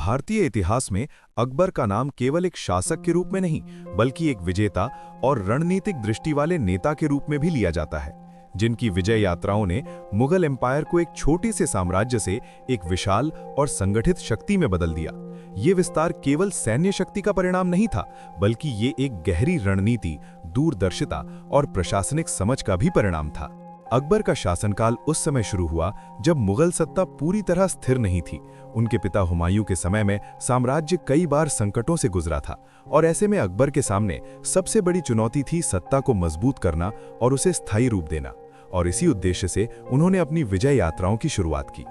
भारतीय इतिहास में अकबर का नाम केवल एक शासक के रूप में नहीं, बल्कि एक विजेता और रणनीतिक दृष्टि वाले नेता के रूप में भी लिया जाता है, जिनकी विजय यात्राओं ने मुगल एम्पायर को एक छोटे से साम्राज्य से एक विशाल और संगठित शक्ति में बदल दिया। ये विस्तार केवल सैन्य शक्ति का परिणाम नहीं था, बल्कि ये एक गहरी रणनीति, दूरदर्शिता और प्रशासनिक समझ का भी परिणाम था। अकबर का शासनकाल उस समय शुरू हुआ जब मुगल सत्ता पूरी तरह स्थिर नहीं थी। उनके पिता हुमायूं के समय में साम्राज्य कई बार संकटों से गुजरा था और ऐसे में अकबर के सामने सबसे बड़ी चुनौती थी सत्ता को मजबूत करना और उसे स्थायी रूप देना। और इसी उद्देश्य से उन्होंने अपनी विजय यात्राओं की शुरुआत की।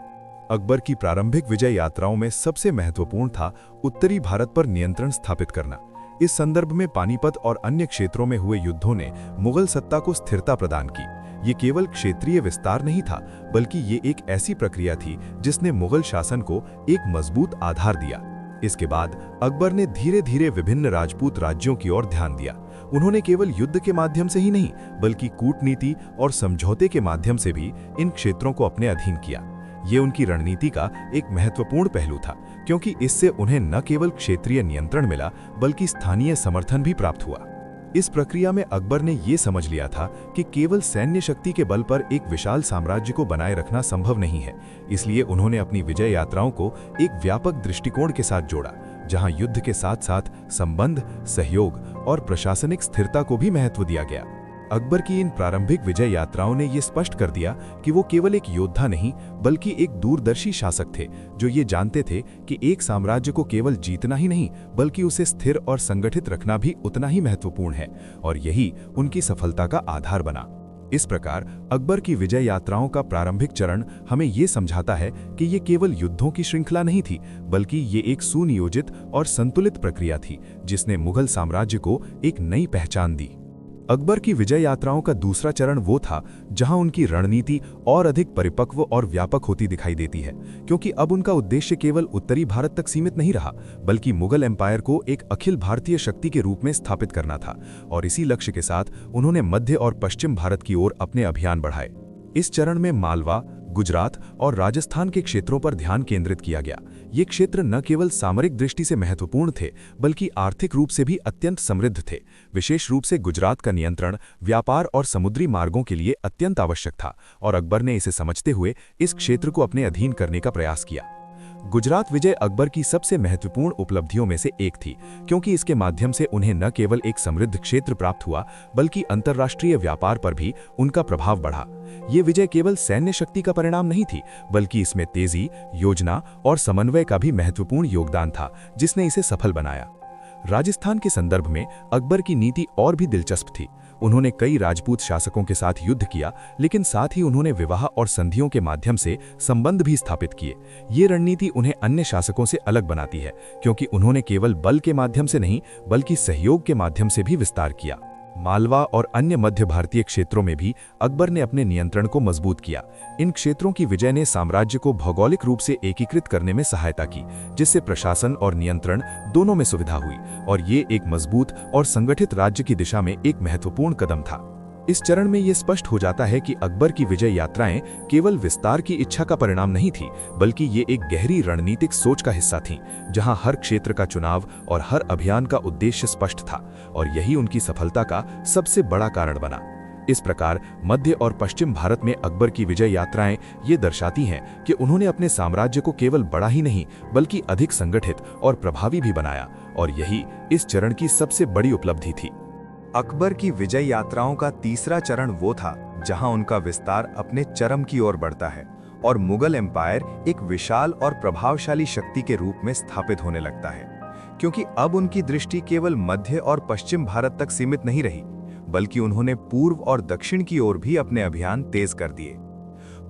अकबर की प्रारंभिक विजय यात्राओं में सबसे महत्वपूर्ण था उत्तरी भारत पर नियंत्रण स्थापित करना। इस संदर्भ में पानीपत और अन्य क्षेत्रों में हुए युद्धों ने मुगल सत्ता को स्थिरता प्रदान की। ये केवल क्षेत्रीय विस्तार नहीं था, बल्कि ये एक ऐसी प्रक्रिया थी जिसने मुगल शासन को एक मजबूत आधार दिया। इसके बाद अकबर ने धीरे धीरे विभिन्न राजपूत राज्यों की ओर ध्यान दिया। उन्होंने केवल युद्ध के माध्यम से ही नहीं, बल्कि कूटनीति और समझौते के माध्यम से भी इन क्षेत्रों को अपने अधीन किया। ये उनकी रणनीति का एक महत्वपूर्ण पहलू था, क्योंकि इससे उन्हें न केवल क्षेत्रीय नियंत्रण मिला, बल्कि स्थानीय समर्थन भी प्राप्त हुआ। इस प्रक्रिया में अकबर ने ये समझ लिया था कि केवल सैन्य शक्ति के बल पर एक विशाल साम्राज्य को बनाए रखना संभव नहीं है। इसलिए उन्होंने अपनी विजय यात्राओं को एक व्यापक दृष्टिकोण के साथ जोड़ा, जहां युद्ध के साथ साथ संबंध, सहयोग और प्रशासनिक स्थिरता को भी महत्व दिया गया। अकबर की इन प्रारंभिक विजय यात्राओं ने ये स्पष्ट कर दिया कि वो केवल एक योद्धा नहीं, बल्कि एक दूरदर्शी शासक थे, जो ये जानते थे कि एक साम्राज्य को केवल जीतना ही नहीं, बल्कि उसे स्थिर और संगठित रखना भी उतना ही महत्वपूर्ण है, और यही उनकी सफलता का आधार बना। इस प्रकार अकबर की विजय यात्राओं का प्रारंभिक चरण हमें ये समझाता है कि ये केवल युद्धों की श्रृंखला नहीं थी, बल्कि ये एक सुनियोजित और संतुलित प्रक्रिया थी, जिसने मुगल साम्राज्य को एक नई पहचान दी। अकबर की विजय यात्राओं का दूसरा चरण वो था जहां उनकी रणनीति और अधिक परिपक्व और व्यापक होती दिखाई देती है, क्योंकि अब उनका उद्देश्य केवल उत्तरी भारत तक सीमित नहीं रहा, बल्कि मुगल एम्पायर को एक अखिल भारतीय शक्ति के रूप में स्थापित करना था। और इसी लक्ष्य के साथ उन्होंने मध्य और पश्चिम भारत की ओर अपने अभियान बढ़ाए। इस चरण में मालवा, गुजरात और राजस्थान के क्षेत्रों पर ध्यान केंद्रित किया गया। ये क्षेत्र न केवल सामरिक दृष्टि से महत्वपूर्ण थे, बल्कि आर्थिक रूप से भी अत्यंत समृद्ध थे। विशेष रूप से गुजरात का नियंत्रण व्यापार और समुद्री मार्गों के लिए अत्यंत आवश्यक था, और अकबर ने इसे समझते हुए इस क्षेत्र को अपने अधीन करने का प्रयास किया। गुजरात विजय अकबर की सबसे महत्वपूर्ण उपलब्धियों में से एक थी, क्योंकि इसके माध्यम से उन्हें न केवल एक समृद्ध क्षेत्र प्राप्त हुआ, बल्कि अंतर्राष्ट्रीय व्यापार पर भी उनका प्रभाव बढ़ा। ये विजय केवल सैन्य शक्ति का परिणाम नहीं थी, बल्कि इसमें तेजी, योजना और समन्वय का भी महत्वपूर्ण योगदान था, जिसने इसे सफल बनाया। राजस्थान के संदर्भ में अकबर की नीति और भी दिलचस्प थी। उन्होंने कई राजपूत शासकों के साथ युद्ध किया, लेकिन साथ ही उन्होंने विवाह और संधियों के माध्यम से संबंध भी स्थापित किए। ये रणनीति उन्हें अन्य शासकों से अलग बनाती है, क्योंकि उन्होंने केवल बल के माध्यम से नहीं, बल्कि सहयोग के माध्यम से भी विस्तार किया। मालवा और अन्य मध्य भारतीय क्षेत्रों में भी अकबर ने अपने नियंत्रण को मजबूत किया। इन क्षेत्रों की विजय ने साम्राज्य को भौगोलिक रूप से एकीकृत करने में सहायता की, जिससे प्रशासन और नियंत्रण दोनों में सुविधा हुई, और ये एक मजबूत और संगठित राज्य की दिशा में एक महत्वपूर्ण कदम था। इस चरण में ये स्पष्ट हो जाता है कि अकबर की विजय यात्राएं केवल विस्तार की इच्छा का परिणाम नहीं थी, बल्कि ये एक गहरी रणनीतिक सोच का हिस्सा थीं, जहां हर क्षेत्र का चुनाव और हर अभियान का उद्देश्य स्पष्ट था, और यही उनकी सफलता का सबसे बड़ा कारण बना। इस प्रकार मध्य और पश्चिम भारत में अकबर की विजय यात्राएं ये दर्शाती हैं कि उन्होंने अपने साम्राज्य को केवल बड़ा ही नहीं, बल्कि अधिक संगठित और प्रभावी भी बनाया, और यही इस चरण की सबसे बड़ी उपलब्धि थी। अकबर की विजय यात्राओं का तीसरा चरण वो था जहां उनका विस्तार अपने चरम की ओर बढ़ता है और मुगल एम्पायर एक विशाल और प्रभावशाली शक्ति के रूप में स्थापित होने लगता है, क्योंकि अब उनकी दृष्टि केवल मध्य और पश्चिम भारत तक सीमित नहीं रही, बल्कि उन्होंने पूर्व और दक्षिण की ओर भी अपने अभियान तेज कर दिए।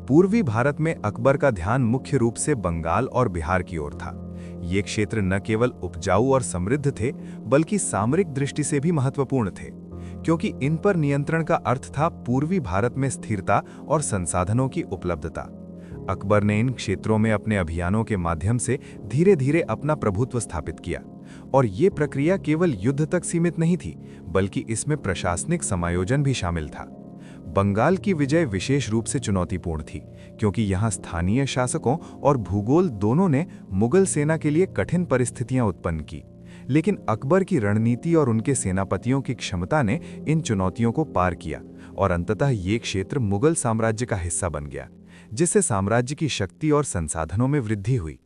पूर्वी भारत में अकबर का ध्यान मुख्य रूप से बंगाल और बिहार की ओर था। ये क्षेत्र न केवल उपजाऊ और समृद्ध थे, बल्कि सामरिक दृष्टि से भी महत्वपूर्ण थे, क्योंकि इन पर नियंत्रण का अर्थ था पूर्वी भारत में स्थिरता और संसाधनों की उपलब्धता। अकबर ने इन क्षेत्रों में अपने अभियानों के माध्यम से धीरे धीरे अपना प्रभुत्व स्थापित किया, और ये प्रक्रिया केवल युद्ध तक सीमित नहीं थी, बल्कि इसमें प्रशासनिक समायोजन भी शामिल था। बंगाल की विजय विशेष रूप से चुनौतीपूर्ण थी, क्योंकि यहाँ स्थानीय शासकों और भूगोल दोनों ने मुगल सेना के लिए कठिन परिस्थितियां उत्पन्न की। लेकिन अकबर की रणनीति और उनके सेनापतियों की क्षमता ने इन चुनौतियों को पार किया और अंततः ये क्षेत्र मुगल साम्राज्य का हिस्सा बन गया, जिससे साम्राज्य की शक्ति और संसाधनों में वृद्धि हुई।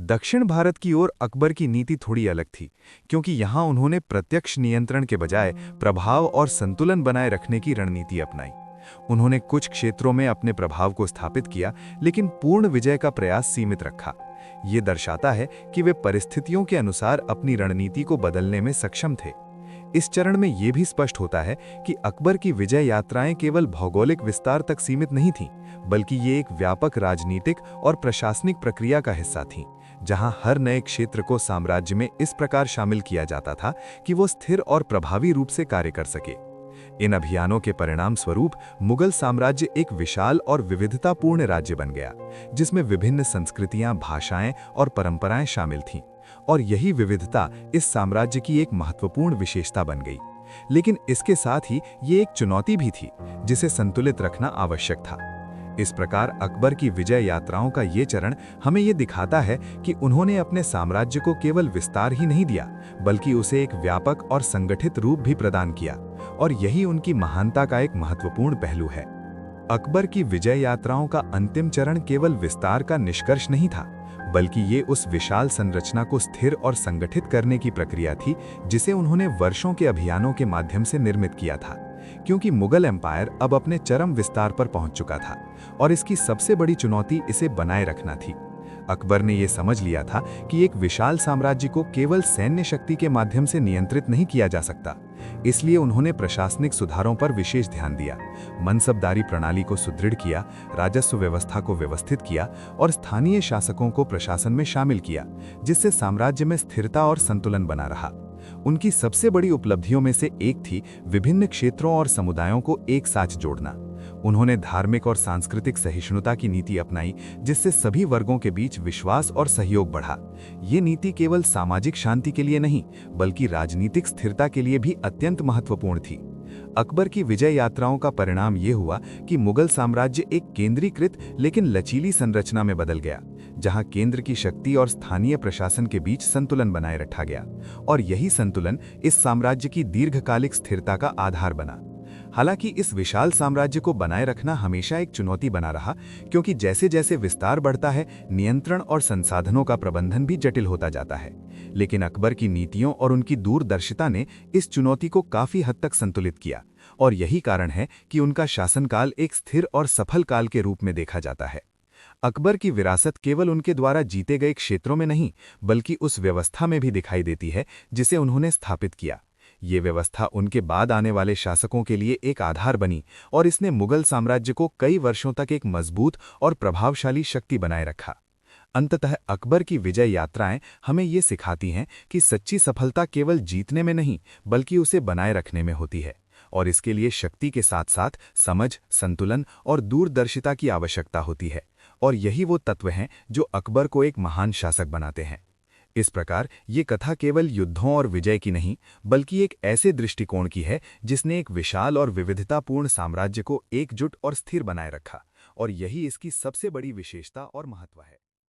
दक्षिण भारत की ओर अकबर की नीति थोड़ी अलग थी, क्योंकि यहाँ उन्होंने प्रत्यक्ष नियंत्रण के बजाय प्रभाव और संतुलन बनाए रखने की रणनीति अपनाई। उन्होंने कुछ क्षेत्रों में अपने प्रभाव को स्थापित किया, लेकिन पूर्ण विजय का प्रयास सीमित रखा। ये दर्शाता है कि वे परिस्थितियों के अनुसार अपनी रणनीति को बदलने में सक्षम थे। इस चरण में यह भी स्पष्ट होता है कि अकबर की विजय यात्राएं केवल भौगोलिक विस्तार तक सीमित नहीं थीं, बल्कि ये एक व्यापक राजनीतिक और प्रशासनिक प्रक्रिया का हिस्सा थीं, जहां हर नए क्षेत्र को साम्राज्य में इस प्रकार शामिल किया जाता था कि वो स्थिर और प्रभावी रूप से कार्य कर सके। इन अभियानों के परिणाम स्वरूप मुगल साम्राज्य एक विशाल और विविधतापूर्ण राज्य बन गया, जिसमें विभिन्न संस्कृतियां, भाषाएं और परंपराएं शामिल थीं, और यही विविधता इस साम्राज्य की एक महत्वपूर्ण विशेषता बन गई। लेकिन इसके साथ ही ये एक चुनौती भी थी, जिसे संतुलित रखना आवश्यक था। इस प्रकार अकबर की विजय यात्राओं का ये चरण हमें ये दिखाता है कि उन्होंने अपने साम्राज्य को केवल विस्तार ही नहीं दिया, बल्कि उसे एक व्यापक और संगठित रूप भी प्रदान किया, और यही उनकी महानता का एक महत्वपूर्ण पहलू है। अकबर की विजय यात्राओं का अंतिम चरण केवल विस्तार का निष्कर्ष नहीं था, बल्कि ये उस विशाल संरचना को स्थिर और संगठित करने की प्रक्रिया थी, जिसे उन्होंने वर्षों के अभियानों के माध्यम से निर्मित किया था। क्योंकि मुगल एम्पायर अब अपने चरम विस्तार पर पहुंच चुका था, और इसकी सबसे बड़ी चुनौती इसे बनाए रखना थी। अकबर ने यह समझ लिया था कि एक विशाल साम्राज्य को केवल सैन्य शक्ति के माध्यम से नियंत्रित नहीं किया जा सकता। इसलिए उन्होंने प्रशासनिक सुधारों पर विशेष ध्यान दिया, मनसबदारी प्रणाली को सुदृढ़ किया, राजस्व व्यवस्था को व्यवस्थित किया और स्थानीय शासकों को प्रशासन में शामिल किया, जिससे साम्राज्य में स्थिरता और संतुलन बना रहा। उनकी सबसे बड़ी उपलब्धियों में से एक थी विभिन्न क्षेत्रों और समुदायों को एक साथ जोड़ना। उन्होंने धार्मिक और सांस्कृतिक सहिष्णुता की नीति अपनाई, जिससे सभी वर्गों के बीच विश्वास और सहयोग बढ़ा। ये नीति केवल सामाजिक शांति के लिए नहीं, बल्कि राजनीतिक स्थिरता के लिए भी अत्यंत महत्वपूर्ण थी। अकबर की विजय यात्राओं का परिणाम ये हुआ कि मुगल साम्राज्य एक केंद्रीकृत लेकिन लचीली संरचना में बदल गया, जहां केंद्र की शक्ति और स्थानीय प्रशासन के बीच संतुलन बनाए रखा गया, और यही संतुलन इस साम्राज्य की दीर्घकालिक स्थिरता का आधार बना। हालांकि इस विशाल साम्राज्य को बनाए रखना हमेशा एक चुनौती बना रहा, क्योंकि जैसे जैसे विस्तार बढ़ता है, नियंत्रण और संसाधनों का प्रबंधन भी जटिल होता जाता है। लेकिन अकबर की नीतियों और उनकी दूरदर्शिता ने इस चुनौती को काफी हद तक संतुलित किया, और यही कारण है कि उनका शासनकाल एक स्थिर और सफल काल के रूप में देखा जाता है। अकबर की विरासत केवल उनके द्वारा जीते गए क्षेत्रों में नहीं, बल्कि उस व्यवस्था में भी दिखाई देती है जिसे उन्होंने स्थापित किया। ये व्यवस्था उनके बाद आने वाले शासकों के लिए एक आधार बनी, और इसने मुगल साम्राज्य को कई वर्षों तक एक मजबूत और प्रभावशाली शक्ति बनाए रखा। अंततः अकबर की विजय यात्राएं हमें ये सिखाती हैं कि सच्ची सफलता केवल जीतने में नहीं, बल्कि उसे बनाए रखने में होती है, और इसके लिए शक्ति के साथ साथ समझ, संतुलन और दूरदर्शिता की आवश्यकता होती है। और यही वो तत्व हैं जो अकबर को एक महान शासक बनाते हैं। इस प्रकार ये कथा केवल युद्धों और विजय की नहीं, बल्कि एक ऐसे दृष्टिकोण की है जिसने एक विशाल और विविधतापूर्ण साम्राज्य को एकजुट और स्थिर बनाए रखा, और यही इसकी सबसे बड़ी विशेषता और महत्व है।